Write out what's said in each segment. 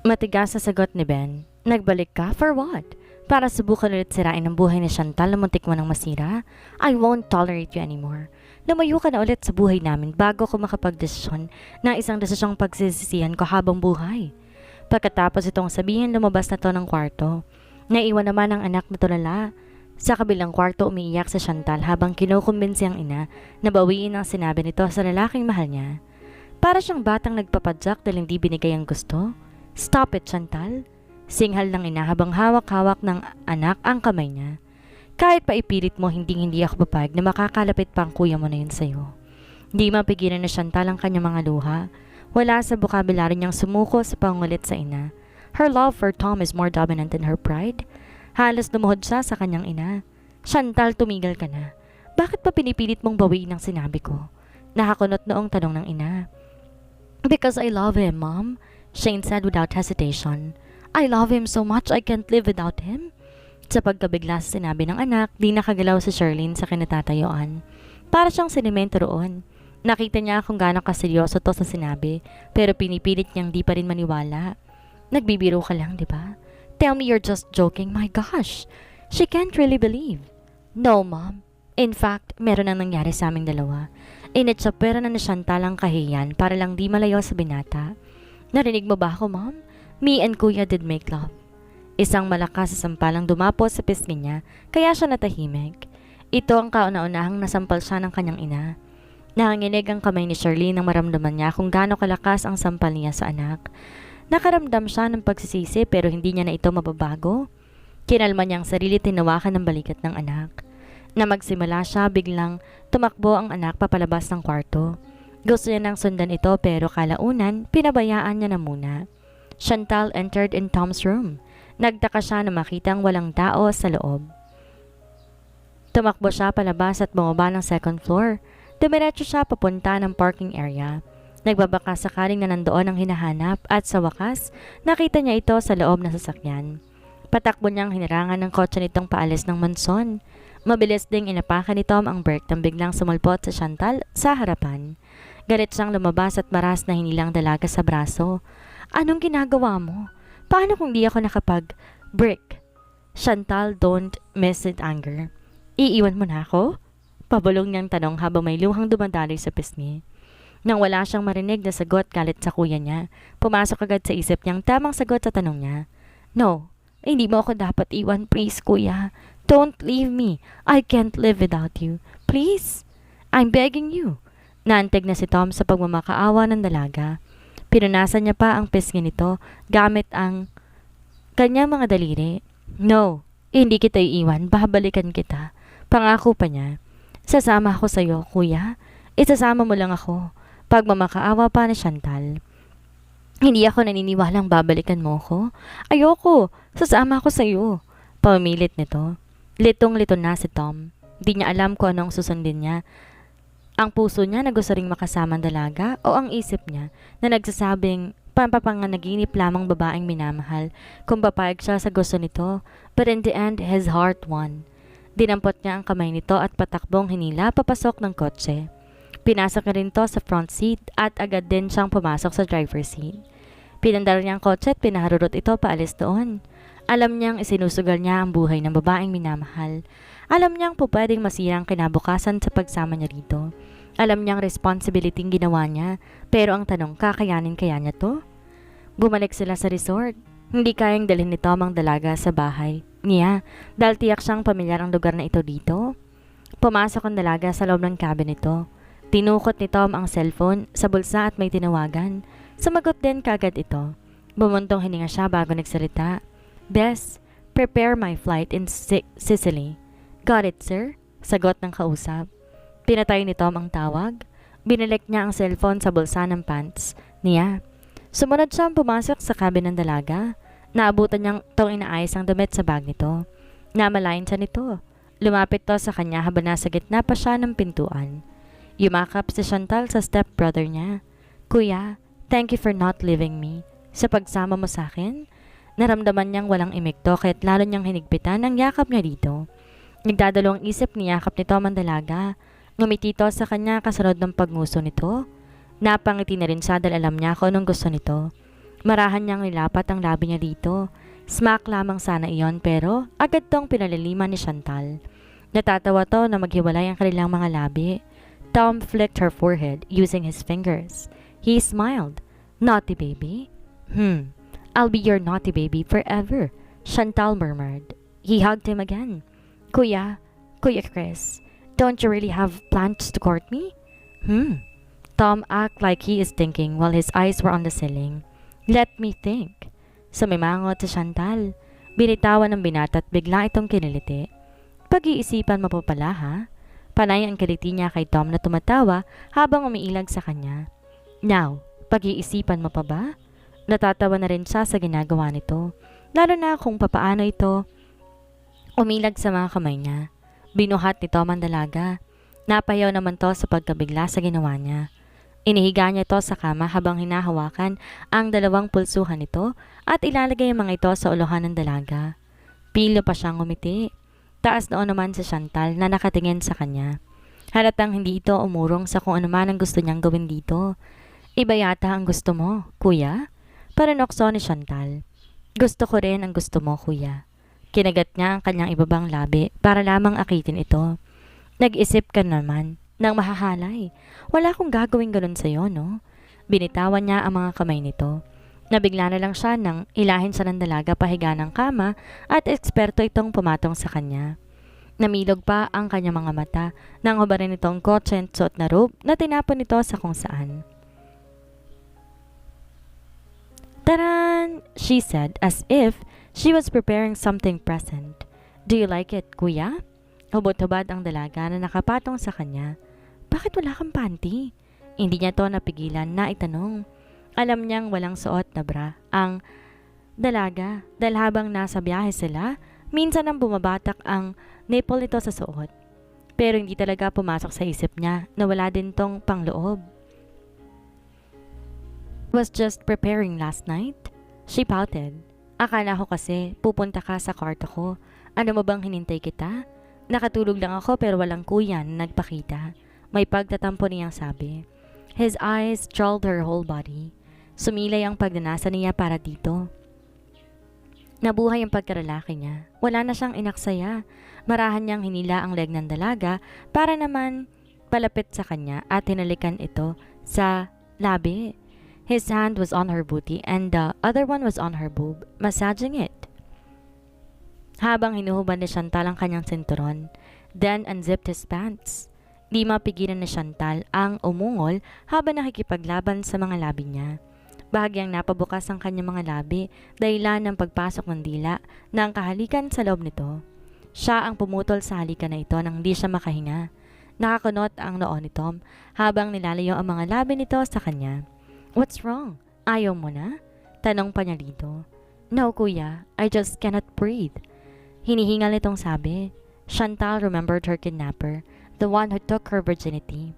Matigas sa sagot ni Ben. Nagbalik ka? For what? Para subukan ulit sirain ang buhay ni Chantal na muntik mo nang masira? I won't tolerate you anymore. Lumayo ka na ulit sa buhay namin bago ko makapagdesisyon ng isang desisyong pagsisisihan ko habang buhay. Pagkatapos itong sabihin, lumabas na to ng kwarto. Naiwan naman ang anak na tulala. Sa kabilang kwarto, umiiyak si Chantal habang kinukumbinsi ang ina na bawiin ang sinabi nito sa lalaking mahal niya. Para siyang batang nagpapadyak dahil hindi binigay ang gusto. Stop it, Chantal. Singhal ng ina habang hawak-hawak ng anak ang kamay niya. Kahit pa ipilit mo, hindi ako papayag na makakalapit pa ang kuya mo na yun sa'yo. Hindi mapigilan na Chantal ang kanyang mga luha. Wala sa bukabularyo niyang sumuko sa pangulit sa ina. Her love for Tom is more dominant than her pride. Halos lumuhod siya sa kanyang ina. Chantal, tumigil ka na. Bakit pa pinipilit mong bawiin ang sinabi ko? Nakakunot noong tanong ng ina. Because I love him, Mom, Shane said without hesitation. I love him so much I can't live without him. Sa pagkabigla sa sinabi ng anak, di nakagalaw si Charlene sa kinatatayuan. Para siyang sinimento roon. Nakita niya kung gaano kaseryoso to sa sinabi, pero pinipilit niyang di pa rin maniwala. Nagbibiro ka lang, di ba? Tell me you're just joking. My gosh, she can't really believe. No, Mom. In fact, meron nang nangyari sa aming dalawa. Inetsapwera na ni Chantal ang kahiyan para lang di malayo sa binata. Narinig mo ba ako, Mom? Me and Kuya did make love. Isang malakas sa sampalang dumapo sa pisngi niya, kaya siya natahimik. Ito ang kauna-unahang nasampal siya ng kanyang ina. Nanginginig ang kamay ni Charlene nang maramdaman niya kung gaano kalakas ang sampal niya sa anak. Nakaramdam siya ng pagsisisi pero hindi niya na ito mababago. Kinalma niya ang sarili, tinawakan ng balikat ng anak. Na magsimula siya, biglang tumakbo ang anak papalabas ng kwarto. Gusto niya nang sundan ito pero kalaunan, pinabayaan niya na muna. Chantal entered in Tom's room. Nagtaka siya na makitang walang tao sa loob. Tumakbo siya palabas at bumaba ng second floor. Dumiretso siya papunta ng parking area. Nagbabaka sakaling na nandoon ang hinahanap at sa wakas, nakita niya ito sa loob ng sasakyan. Patakbo niyang hinirangan ng kotse nitong paalis ng mansyon. Mabilis ding inapakan ni Tom ang brake nang biglang sumulpot sa Chantal sa harapan. Galit siyang lumabas at maras na hinilang dalaga sa braso. Anong ginagawa mo? Paano kung di ako nakapag-break? Chantal, don't miss it anger. Iiwan mo na ako? Pabulong niyang tanong habang may luhang dumadaloy sa pisngi. Nang wala siyang marinig na sagot galit sa kuya niya, pumasok agad sa isip niyang tamang sagot sa tanong niya. No, hindi mo ako dapat iwan, please kuya. Don't leave me. I can't live without you. Please? I'm begging you. Naantig na si Tom sa pagmamakaawa ng dalaga. Pinunasan niya pa ang pisngi nito gamit ang kanyang mga daliri. No, hindi kita iiwan. Babalikan kita. Pangako pa niya. Sasama ako sa iyo, kuya. Isasama mo lang ako. Pagmamakaawa pa ni Chantal. Hindi ako naniniwalang babalikan mo ko. Ayoko. Sasama ako sa iyo. Pamilit nito. Litong-lito na si Tom. Di niya alam kung anong susundin niya. Ang puso niya na gusto ring makasama ang dalaga o ang isip niya na nagsasabing pampapanganaginip lamang babaeng minamahal kung papayag siya sa gusto nito. But in the end, his heart won. Dinampot niya ang kamay nito at patakbong hinila papasok ng kotse. Pinasok niya rin to sa front seat at agad din siyang pumasok sa driver's seat. Pinandar niya ang kotse at pinaharurot ito paalis doon. Alam niyang isinusugal niya ang buhay ng babaeng minamahal. Alam niyang pupwedeng masirang kinabukasan sa pagsama niya rito. Alam niyang responsibility ginawa niya, pero ang tanong, kakayanin kaya niya to? Bumalik sila sa resort. Hindi kayang dalhin ni Tom ang dalaga sa bahay niya dahil tiyak siyang pamilyar ang lugar na ito dito. Pumasok ang dalaga sa loob ng cabin nito. Tinukot ni Tom ang cellphone sa bulsa at may tinawagan. Sumagot din kagad ito. Bumuntong hininga siya bago nagsalita. Bess, prepare my flight in Sicily. Got it, sir? Sagot ng kausap. Pinatay ni Tom ang tawag. Binalik niya ang cellphone sa bulsa ng pants niya. Sumunod siyang pumasok sa cabin ng dalaga. Naabutan niyang tong inaayos ang damit sa bag nito. Namalayan siya nito. Lumapit to sa kanya habang nasa gitna pa siya ng pintuan. Yumakap si Chantal sa stepbrother niya. Kuya, thank you for not leaving me. Sa pagsama mo sa akin, naramdaman niyang walang imikto kaya't lalo niyang hinigpitan ang yakap niya dito. Nagdadalawang isip ni yakap ni Tom ang dalaga. Ngumiti to sa kanya kasunod ng pagnguso nito. Napangiti na rin siya dahil alam niya kung anong gusto nito. Marahan niyang nilapat ang labi niya dito. Smack lamang sana iyon pero agad tong pinaliliman ni Chantal. Natatawa to na maghiwalay ang kanilang mga labi. Tom flicked her forehead using his fingers. He smiled. Naughty baby? I'll be your naughty baby forever, Chantal murmured. He hugged him again. Kuya Chris, don't you really have plans to court me? Tom acted like he is thinking while his eyes were on the ceiling. Let me think. Sumimangot si Chantal. Binitawan ng binata at bigla itong kiniliti. Pag-iisipan mo pa pala ha? Panay ang kiliti niya kay Tom na tumatawa habang umiilag sa kanya. Now, pag-iisipan mo pa ba? Natatawa na rin siya sa ginagawa nito, lalo na kung papaano ito umilag sa mga kamay niya. Binuhat ni Tom ang dalaga. Napayaw naman to sa pagkabigla sa ginawa niya. Inihiga niya ito sa kama habang hinahawakan ang dalawang pulsuhan nito at ilalagay ang mga ito sa ulohan ng dalaga. Pilo pa siyang umiti. Taas noon naman si Chantal na nakatingin sa kanya. Halatang hindi ito umurong sa kung ano man ang gusto niyang gawin dito. Iba yata ang gusto mo, kuya? Paranokso ni Chantal. Gusto ko rin ang gusto mo, kuya. Kinagat niya ang kanyang ibabang labi para lamang akitin ito. Nag-isip ka naman ng mahahalay. Wala akong gagawin ganun sa'yo, no? Binitawan niya ang mga kamay nito. Nabigla na lang siya nang ilahin siya ng dalaga pahiga ng kama at eksperto itong pumatong sa kanya. Namilog pa ang kanyang mga mata nang hubarin itong kotse suot na robe na tinapon nito sa kung saan. Taran! She said as if she was preparing something present. Do you like it, kuya? Hubot-hubad ang dalaga na nakapatong sa kanya. Bakit wala kang panty? Hindi niya to napigilan na itanong. Alam niyang walang suot na bra ang dalaga dahil habang nasa biyahe sila, minsan ang bumabatak ang nipple nito sa suot. Pero hindi talaga pumasok sa isip niya na wala din tong pangloob. Was just preparing last night? She pouted. Akala ko kasi pupunta ka sa kwarto ko. Ano mo bang hinintay kita? Nakatulog lang ako pero walang kuya na nagpakita. May pagtatampo niyang sabi. His eyes trawled her whole body. Sumilay ang pagnanasa niya para dito. Nabuhay ang pagkaralaki niya. Wala na siyang inaksaya. Marahan niyang hinila ang leg ng dalaga para naman palapit sa kanya at hinalikan ito sa labi. His hand was on her booty and the other one was on her boob, massaging it. Habang hinuhubad ni Chantal ang kanyang sinturon, then unzipped his pants. Di mapigilan ni Chantal ang umungol habang nakikipaglaban sa mga labi niya. Bahagyang napabukas ang kanyang mga labi dahilan ng pagpasok ng dila ng kahalikan sa loob nito. Siya ang pumutol sa halikan na ito nang di siya makahinga. Nakakunot ang noo ni Tom habang nilalayo ang mga labi nito sa kanya. What's wrong? Ayaw mo na? Tanong pa niya dito. No, kuya. I just cannot breathe. Hinihingal nitong sabi. Chantal remembered her kidnapper, the one who took her virginity.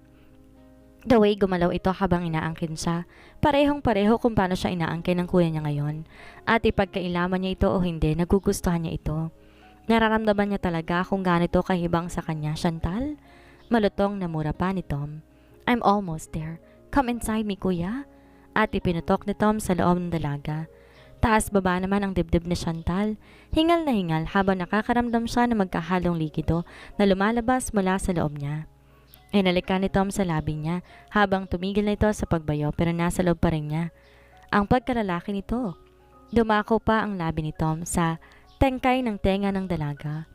The way gumalaw ito habang inaangkin siya, parehong-pareho kung paano siya inaangkin ng kuya niya ngayon. At ipagkailaman niya ito o hindi, nagugustuhan niya ito. Nararamdaman niya talaga kung ganito kahibang sa kanya, Chantal. Malutong na mura pa ni Tom. I'm almost there. Come inside me, kuya. At ipinutok ni Tom sa loob ng dalaga. Taas baba naman ang dibdib ni Chantal. Hingal na hingal habang nakakaramdam siya ng magkahalong likido na lumalabas mula sa loob niya. Inalikan ni Tom sa labi niya habang tumigil na ito sa pagbayo pero nasa loob pa rin niya. Ang pagkalalaki nito. Dumako pa ang labi ni Tom sa tengkay ng tenga ng dalaga.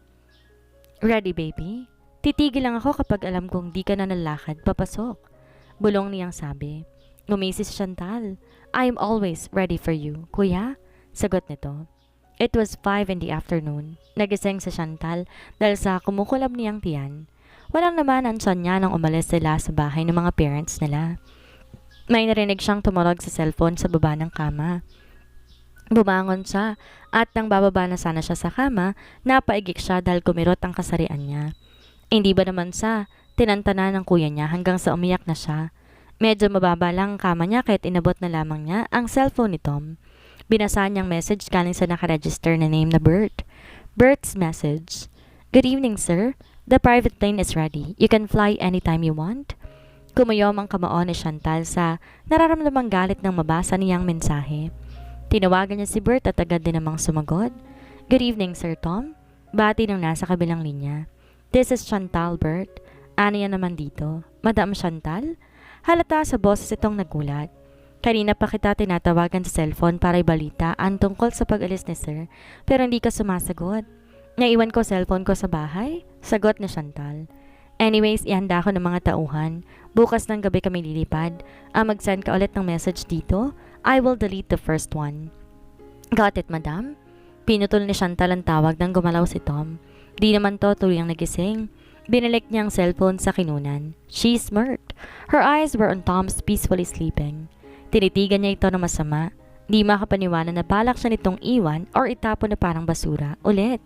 Ready, baby? Titigil lang ako kapag alam kong di ka na nalakad papasok. Bulong niyang sabi. Ngumisi si Chantal. I am always ready for you, kuya. Sagot nito. It was 5 in the afternoon. Nagising si Chantal dahil sa kumukulab niyang tiyan. Walang naman ang tiyan niya nang umalis sila sa bahay ng mga parents nila. May narinig siyang tumawag sa cellphone sa baba ng kama. Bumangon siya at nang bababa na sana siya sa kama, napaigik siya dahil kumirot ang kasarian niya. Hindi ba naman siya tinantana ng kuya niya hanggang sa umiyak na siya. Medyo mababa lang ang kama niya kahit inabot na lamang niya ang cellphone ni Tom. Binasa niyang message galing sa nakaregister na name na Bert. Bert's message. Good evening, sir. The private plane is ready. You can fly anytime you want. Kumuyom ang kamao ni Chantal sa nararamdamang galit ng mabasa niyang mensahe. Tinawagan niya si Bert at agad din namang sumagot. Good evening, Sir Tom. Bati ng nasa kabilang linya. This is Chantal, Bert. Ano yan naman dito? Madam Chantal? Halata sa boses itong nagulat. Kanina pa kita tinatawagan sa cellphone para ibalita ang tungkol sa pag-alis ni Sir, pero hindi ka sumasagot. Naiwan ko cellphone ko sa bahay? Sagot ni Chantal. Anyways, ihanda ko ng mga tauhan. Bukas ng gabi kami lilipad. Mag-send ka ulit ng message dito. I will delete the first one. Got it, madam? Pinutol ni Chantal ang tawag nang gumalaw si Tom. Di naman to tuloy ang nagising. Binalik niya ang cellphone sa kinunan. She smirked. Her eyes were on Tom's peacefully sleeping. Tinitigan niya ito na masama. Di makapaniwala na balak siya nitong iwan or itapon na parang basura. Ulit.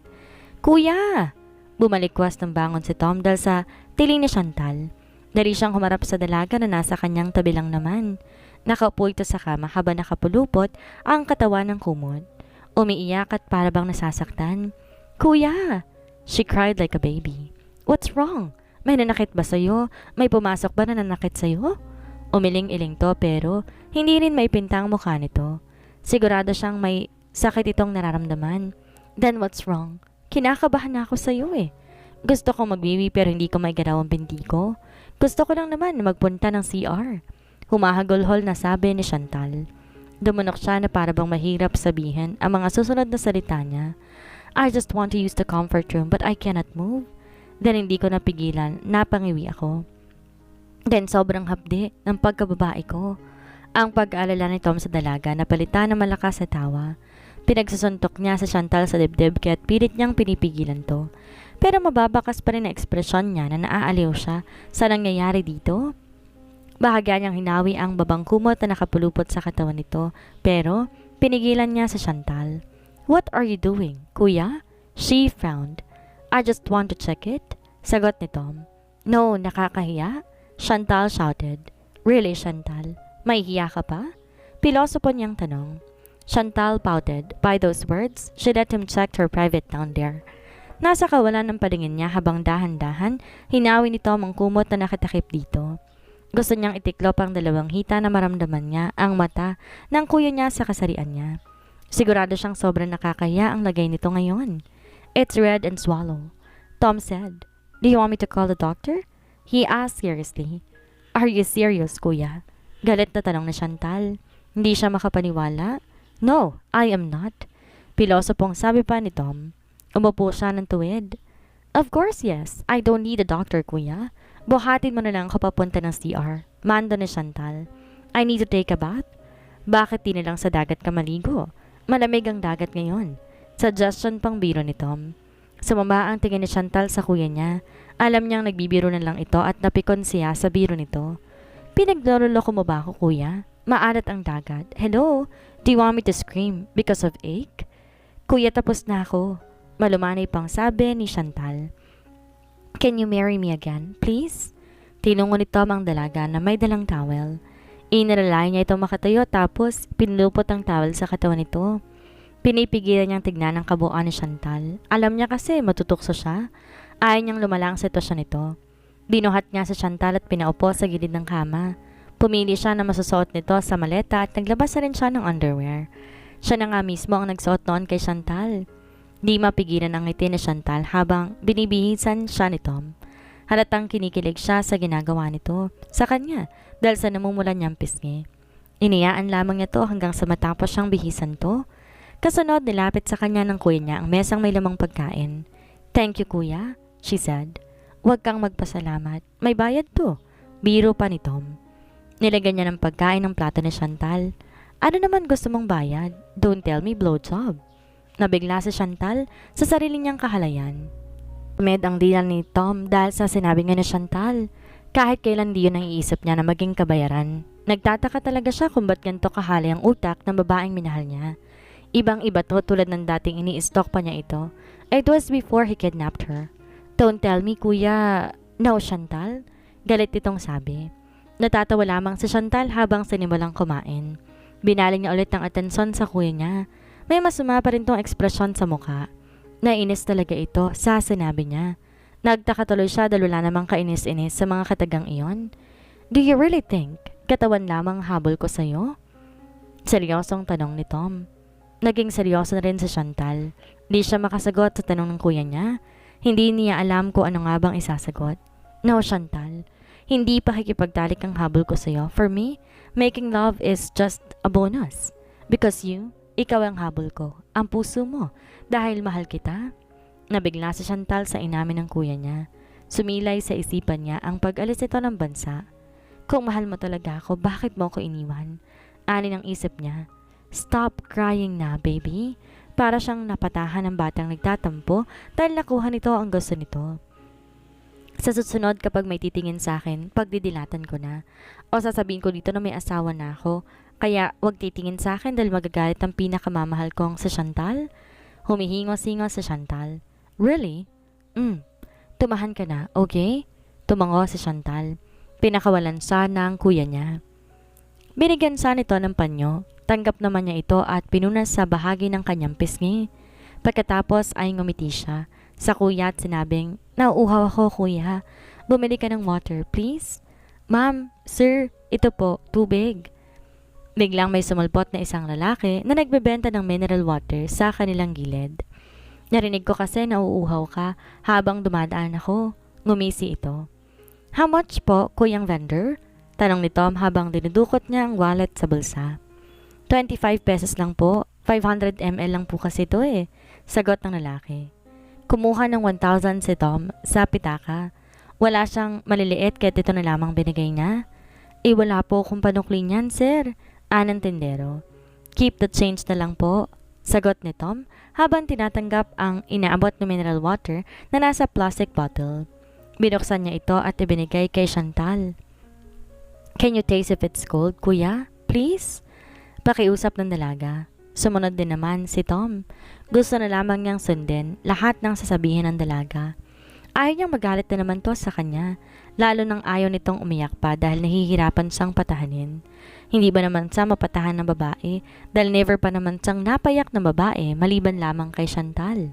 Kuya! Bumalikwas ng bangon si Tom dahil sa tiling ni Chantal. Dali siyang humarap sa dalaga na nasa kanyang tabi lang naman. Nakaupo ito sa kama habang nakapulupot ang katawan ng kumot. Umiiyak at para bang nasasaktan. Kuya! She cried like a baby. What's wrong? May nanakit ba sa'yo? May pumasok ba na nanakit sa'yo? Umiling-iling to pero hindi rin maipinta ang mukha nito. Sigurado siyang may sakit itong nararamdaman. Then what's wrong? Kinakabahan na ako sa'yo eh. Gusto kong magwiwi pero hindi ko maigalaw ang binti ko. Gusto ko lang naman na magpunta ng CR. Humahagulhol na sabi ni Chantal. Dumunok siya na para bang mahirap sabihin ang mga susunod na salita niya. I just want to use the comfort room but I cannot move. Then hindi ko napigilan, napangiwi ako. Then sobrang hapdi ng pagkababae ko. Ang pag-aalala ni Tom sa dalaga napalitan ng malakas na tawa. Pinagsusuntok niya sa Chantal sa dibdib kaya't pilit niyang pinipigilan to. Pero mababakas pa rin ang ekspresyon niya na naaaliw siya sa nangyayari dito. Bahagya niyang hinawi ang babang kumot na nakapulupot sa katawan nito pero pinigilan niya sa Chantal. What are you doing, kuya? She frowned. I just want to check it. Sagot ni Tom. No, nakakahiya? Chantal shouted. Really, Chantal? May hiya ka pa? Pilosopo niyang tanong. Chantal pouted. By those words, she let him check her private down there. Nasa kawalan ng palingin niya habang dahan-dahan, hinawi ni Tom ang kumot na nakatakip dito. Gusto niyang itiklop ang dalawang hita na maramdaman niya ang mata ng kuya niya sa kasarian niya. Sigurado siyang sobrang nakakahiya ang lagay nito ngayon. It's red and swallow. Tom said, Do you want me to call the doctor? He asked seriously. Are you serious, kuya? Galit na tanong ni Chantal. Hindi siya makapaniwala. No, I am not. Pilosopong sabi pa ni Tom. Umupo siya ng tuwid. Of course, yes. I don't need a doctor, kuya. Buhatin mo na lang ako papunta ng CR. Mando ni Chantal. I need to take a bath. Bakit di na lang sa dagat ka maligo? Malamig ang dagat ngayon. Suggestion pang biro ni Tom. Sumama ang tingin ni Chantal sa kuya niya. Alam niyang nagbibiro na lang ito at napikon siya sa biro nito. Pinagloloko mo ba ako, kuya? Maalat ang dagat. Hello? Do you want me to scream because of ache? Kuya, tapos na ako. Malumanay pang sabi ni Chantal. Can you marry me again, please? Tinungo ni Tom ang dalaga na may dalang towel. Inaralay niya itong makatayo tapos pinulupot ang towel sa katawan nito. Pinipigilan niyang tignan ang kabuuan ni Chantal. Alam niya kasi matutukso siya. Ayaw niyang lumala ang sitwasyon nito. Binuhat niya sa Chantal at pinaupo sa gilid ng kama. Pumili siya na masusuot nito sa maleta at naglabas na rin siya ng underwear. Siya na nga mismo ang nagsuot noon kay Chantal. Di mapigilan ang ngiti ni Chantal habang binibihisan siya ni Tom. Halatang kinikilig siya sa ginagawa nito sa kanya dahil sa namumulan niyang pisngi. Iniyaan lamang niya to hanggang sa matapos siyang bihisan to. Kasunod nilapit sa kanya ng kuya niya ang mesang may lamang pagkain. Thank you, kuya, she said. Huwag kang magpasalamat. May bayad to. Biro pa ni Tom. Nilagyan niya ng pagkain ng plato ni Chantal. Ano naman gusto mong bayad? Don't tell me blowjob. Nabigla si Chantal sa sarili niyang kahalayan. Tumed ang dila ni Tom dahil sa sinabi nga ni Chantal. Kahit kailan di yun ang iisip niya na maging kabayaran. Nagtataka talaga siya kung ba't ganito kahalay ang utak ng babaeng minahal niya. Ibang-iba to tulad ng dating ini-stalk pa niya ito. It was before he kidnapped her. Don't tell me, kuya. No, Chantal. Galit itong sabi. Natatawa lamang si Chantal habang sinimulang kumain. Binaling niya ulit ang atensyon sa kuya niya. May masama pa rin tong ekspresyon sa mukha. Nainis talaga ito sa sinabi niya. Nagtaka tuloy siya dahil wala namang kainis-inis sa mga katagang iyon. Do you really think katawan lamang habol ko sa'yo? Seryosong tanong ni Tom. Naging seryoso na rin si Chantal. Di siya makasagot sa tanong ng kuya niya. Hindi niya alam kung ano nga bang isasagot. No, Chantal. Hindi pakikipagtalik ang habol ko sa'yo. For me, making love is just a bonus. Because ikaw ang habol ko. Ang puso mo. Dahil mahal kita. Nabigla si Chantal sa inamin ng kuya niya. Sumilay sa isipan niya ang pag-alis nito ng bansa. Kung mahal mo talaga ako, bakit mo ako iniwan? Ani ng isip niya. Stop crying na, baby. Para siyang napatahan ng batang nagtatampo dahil nakuha nito ang gusto nito. Sa susunod kapag may titingin sa akin, pagdidilatan ko na. O sasabihin ko dito na may asawa na ako. Kaya wag titingin sa akin dahil magagalit ang pinakamamahal kong si Chantal. Humihingo-singo si Chantal. Really? Tumahan ka na, okay? Tumango si Chantal. Pinakawalan siya ng kuya niya. Binigyan siya nito ng panyo. Tanggap naman niya ito at pinunas sa bahagi ng kanyang pisngi. Pagkatapos ay ngumiti siya sa kuya at sinabing, nauuhaw ako kuya. Bumili ka ng water, please? Ma'am, sir, ito po, tubig. Biglang may sumulpot na isang lalaki na nagbebenta ng mineral water sa kanilang gilid. Narinig ko kasi nauuhaw ka habang dumadaan ako. Ngumisi ito. How much po, kuyang vendor? Tanong ni Tom habang dinudukot niya ang wallet sa bulsa. 25 pesos lang po. 500 ml lang po kasi ito eh. Sagot ng lalaki. Kumuha ng 1,000 si Tom sa pitaka. Wala siyang maliliit kahit ito na lamang binigay niya. Wala po kung panukli niyan, sir. Anang tindero. Keep the change na lang po. Sagot ni Tom habang tinatanggap ang inaabot na mineral water na nasa plastic bottle. Binuksan niya ito at ibinigay kay Chantal. Can you taste if it's cold, kuya? Please? Pakiusap ng dalaga. Sumunod din naman si Tom. Gusto na lamang niyang sundin lahat ng sasabihin ng dalaga. Ayaw niyang magalit na naman to sa kanya, lalo nang ayaw nitong umiyak pa dahil nahihirapan siyang patahanin. Hindi ba naman siya mapatahan ng babae dahil never pa naman siyang napayak ng babae maliban lamang kay Chantal.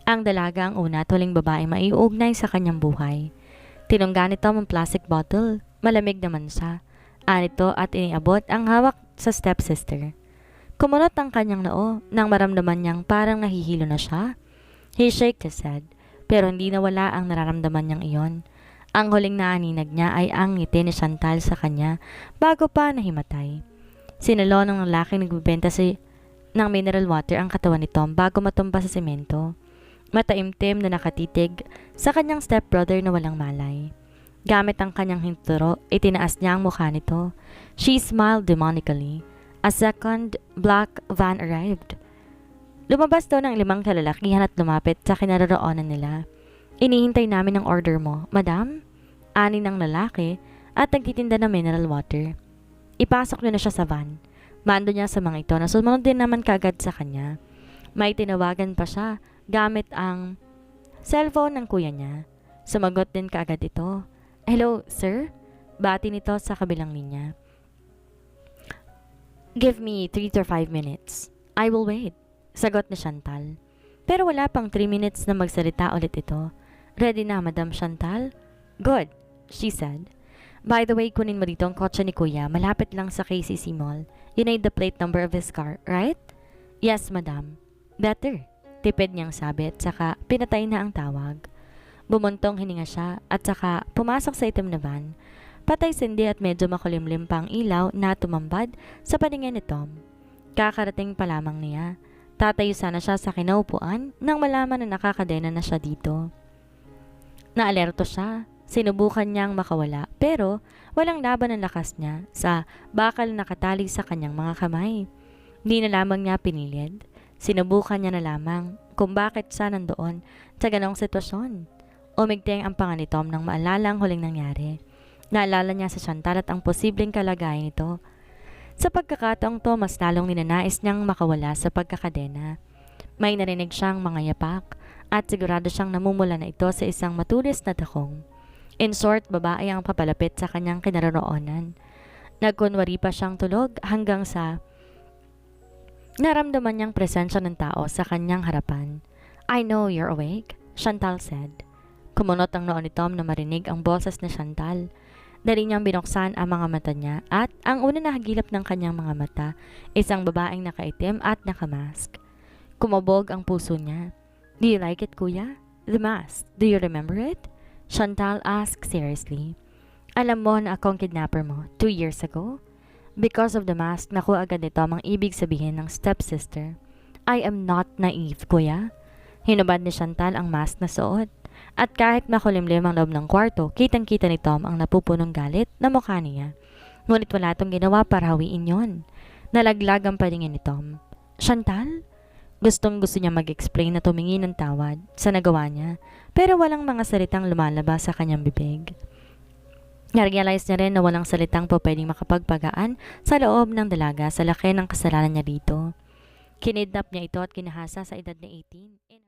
Ang dalaga ang una tuling babae maiugnay sa kanyang buhay. Tinungga nito ang plastic bottle. Malamig naman siya. Anito at iniabot ang hawak sa stepsister. Kumunot ang kanyang noo nang maramdaman niyang parang nahihilo na siya. He shook his head, pero hindi nawala ang nararamdaman niyang iyon. Ang huling naaninag niya ay ang ngiti ni Chantal sa kanya bago pa nahimatay. Sinalo ng lalaking nagbebenta ng mineral water ang katawan ni Tom bago matumba sa semento. Mataimtim na nakatitig sa kanyang stepbrother na walang malay. Gamit ang kanyang hinturo, itinaas niya ang mukha nito. She smiled demonically. A second black van arrived. Lumabas daw ng 5 kalalakihan at lumapit sa kinaroroonan nila. Inihintay namin ang order mo, madam? Ani ng lalaki at nagtitinda ng mineral water. Ipasok niyo na siya sa van. Mando niya sa mga ito na sumunod din naman kagad sa kanya. May tinawagan pa siya gamit ang cellphone ng kuya niya. Sumagot din kaagad ito. Hello, sir? Bati nito sa kabilang linya. Give me 3 to 5 minutes. I will wait. Sagot ni Chantal. Pero wala pang 3 minutes na magsalita ulit ito. Ready na, Madam Chantal? Good, she said. By the way, kunin mo dito ang kotse ni Kuya. Malapit lang sa KCC Mall. You need the plate number of his car, right? Yes, Madam. Better. Tipid niyang sabi at saka pinatay na ang tawag. Bumuntong hininga siya at saka pumasok sa itim na van. Patay sindi at medyo makulimlim pang ilaw na tumambad sa paningin ni Tom. Kakarating pa lamang niya. Tatayo sana siya sa kinaupuan nang malaman na nakakadena na siya dito. Naalerto siya. Sinubukan niyang makawala pero walang laban ang lakas niya sa bakal na nakatali sa kanyang mga kamay. Di na lamang niya pinilid. Sinubukan niya na lamang kung bakit siya nandoon sa ganong sitwasyon. Umigting ang panga ni Tom nang maalala ang huling nangyari. Naalala niya sa Chantal at ang posibleng kalagayan nito. Sa pagkakataong to, mas lalong ninanais niyang makawala sa pagkakadena. May narinig siyang mga yapak at sigurado siyang namumula na ito sa isang matulis na takong. In short, babae ang papalapit sa kanyang kinaroroonan. Nagkunwari pa siyang tulog hanggang sa naramdaman niyang presensya ng tao sa kanyang harapan. I know you're awake, Chantal said. Kumunot ang noo ni Tom na marinig ang boses ni Chantal. Dali niyang binuksan ang mga mata niya at ang una na hagilap ng kanyang mga mata, isang babaeng nakaitim at nakamask. Kumabog ang puso niya. Do you like it, kuya? The mask. Do you remember it? Chantal asked seriously. Alam mo na akong kidnapper mo 2 years ago? Because of the mask, naku agad ito ang ibig sabihin ng stepsister. I am not naive, kuya. Hinubad ni Chantal ang mask na suot. At kahit makulimlim ang loob ng kwarto, kitang-kita ni Tom ang napupunong galit na mukha niya. Ngunit wala itong ginawa para hawiin yon. Nalaglag ang paningin ni Tom. Chantal? Gustong gusto niya mag-explain na tumingi ng tawad sa nagawa niya, pero walang mga salitang lumalabas sa kanyang bibig. Narealize niya rin na walang salitang po pwedeng makapagpagaan sa loob ng dalaga sa laki ng kasalanan niya dito. Kinidnap niya ito at kinahasa sa edad na 18.